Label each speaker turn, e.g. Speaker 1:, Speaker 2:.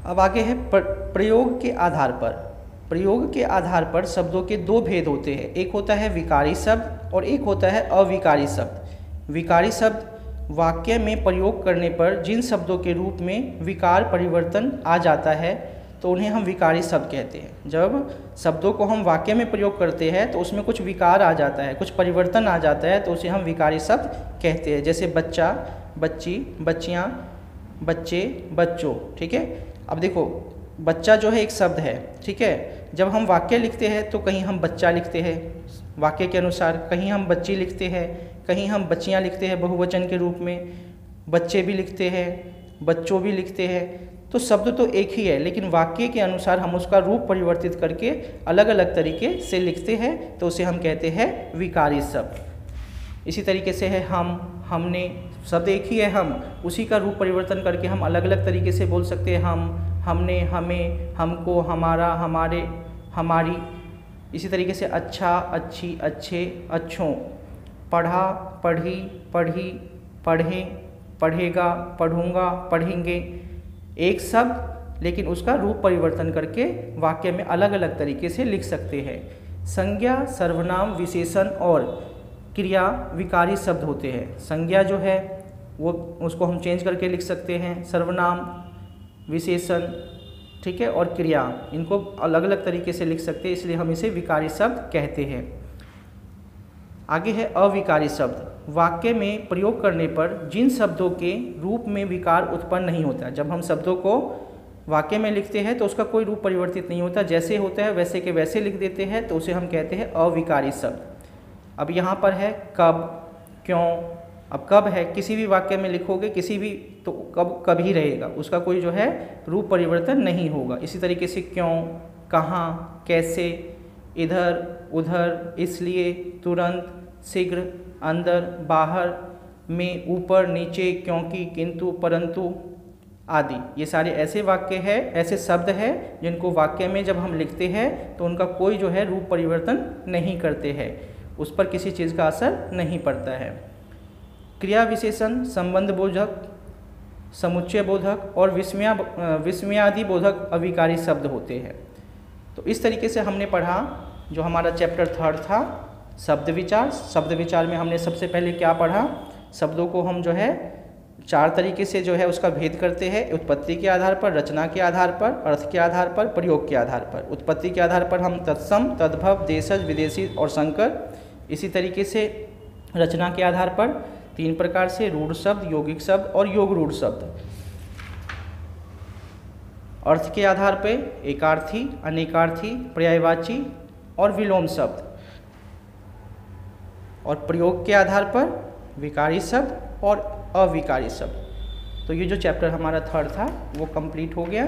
Speaker 1: अब आगे है प्रयोग के आधार पर। प्रयोग के आधार पर शब्दों के दो भेद होते हैं, एक होता है विकारी शब्द और एक होता है अविकारी शब्द। विकारी शब्द वाक्य में प्रयोग करने पर जिन शब्दों के रूप में विकार परिवर्तन आ जाता है तो उन्हें हम विकारी शब्द कहते हैं। जब शब्दों को हम वाक्य में प्रयोग करते हैं तो उसमें कुछ विकार आ जाता है, कुछ परिवर्तन आ जाता है, तो उसे हम विकारी शब्द कहते हैं। जैसे बच्चा, बच्ची, बच्चियाँ, बच्चे, बच्चों। ठीक है, अब देखो बच्चा जो है एक शब्द है, ठीक है। जब हम वाक्य लिखते हैं तो कहीं हम बच्चा लिखते हैं वाक्य के अनुसार, कहीं हम बच्ची लिखते हैं, कहीं हम बच्चियाँ लिखते हैं बहुवचन के रूप में, बच्चे भी लिखते हैं, बच्चों भी लिखते हैं। तो शब्द तो एक ही है, लेकिन वाक्य के अनुसार हम उसका रूप परिवर्तित करके अलग अलग तरीके से लिखते हैं, तो उसे हम कहते हैं विकारी शब्द। इसी तरीके से है हम, हमने, शब्द एक ही है हम, उसी का रूप परिवर्तन करके हम अलग अलग तरीके से बोल सकते हैं हम, हमने, हमें, हमको, हमारा, हमारे, हमारी। इसी तरीके से अच्छा, अच्छी, अच्छे, अच्छों, पढ़ा, पढ़ी, पढ़ी, पढ़ें, पढ़ेगा, पढ़ूंगा, पढ़ेंगे। एक शब्द लेकिन उसका रूप परिवर्तन करके वाक्य में अलग अलग तरीके से लिख सकते हैं। संज्ञा, सर्वनाम, विशेषण और क्रिया विकारी शब्द होते हैं। संज्ञा जो है वो उसको हम चेंज करके लिख सकते हैं, सर्वनाम, विशेषण, ठीक है, और क्रिया, इनको अलग अलग तरीके से लिख सकते हैं, इसलिए हम इसे विकारी शब्द कहते हैं। आगे है अविकारी शब्द। वाक्य में प्रयोग करने पर जिन शब्दों के रूप में विकार उत्पन्न नहीं होता। जब हम शब्दों को वाक्य में लिखते हैं तो उसका कोई रूप परिवर्तित नहीं होता, जैसे होता है वैसे के वैसे लिख देते हैं, तो उसे हम कहते हैं अविकारी शब्द। अब यहाँ पर है कब, क्यों। अब कब है, किसी भी वाक्य में लिखोगे किसी भी, तो कब कब ही रहेगा, उसका कोई जो है रूप परिवर्तन नहीं होगा। इसी तरीके से क्यों, कहाँ, कैसे, इधर, उधर, इसलिए, तुरंत, शीघ्र, अंदर, बाहर, में, ऊपर, नीचे, क्योंकि, किंतु, परंतु आदि। ये सारे ऐसे वाक्य हैं, ऐसे शब्द हैं जिनको वाक्य में जब हम लिखते हैं तो उनका कोई जो है रूप परिवर्तन नहीं करते हैं, उस पर किसी चीज़ का असर नहीं पड़ता है। क्रिया विशेषण संबंध बोधक, समुच्चय बोधक और विस्मयादि बोधक अविकारी शब्द होते हैं। तो इस तरीके से हमने पढ़ा जो हमारा चैप्टर 3 था, शब्द विचार। शब्द विचार में हमने सबसे पहले क्या पढ़ा, शब्दों को हम जो है 4 तरीके से जो है उसका भेद करते हैं, उत्पत्ति के आधार पर, रचना के आधार पर, अर्थ के आधार पर, प्रयोग के आधार पर। उत्पत्ति के आधार पर हम तत्सम, तद्भव, देशज, विदेशी और संकर। इसी तरीके से रचना के आधार पर 3 प्रकार से, रूढ़ शब्द, यौगिक शब्द और योग रूढ़ शब्द। अर्थ के आधार पर एकार्थी, अनेकार्थी, पर्यायवाची और विलोम शब्द। और प्रयोग के आधार पर विकारी शब्द और अविकारी शब्द। तो ये जो चैप्टर हमारा 3 था वो कंप्लीट हो गया।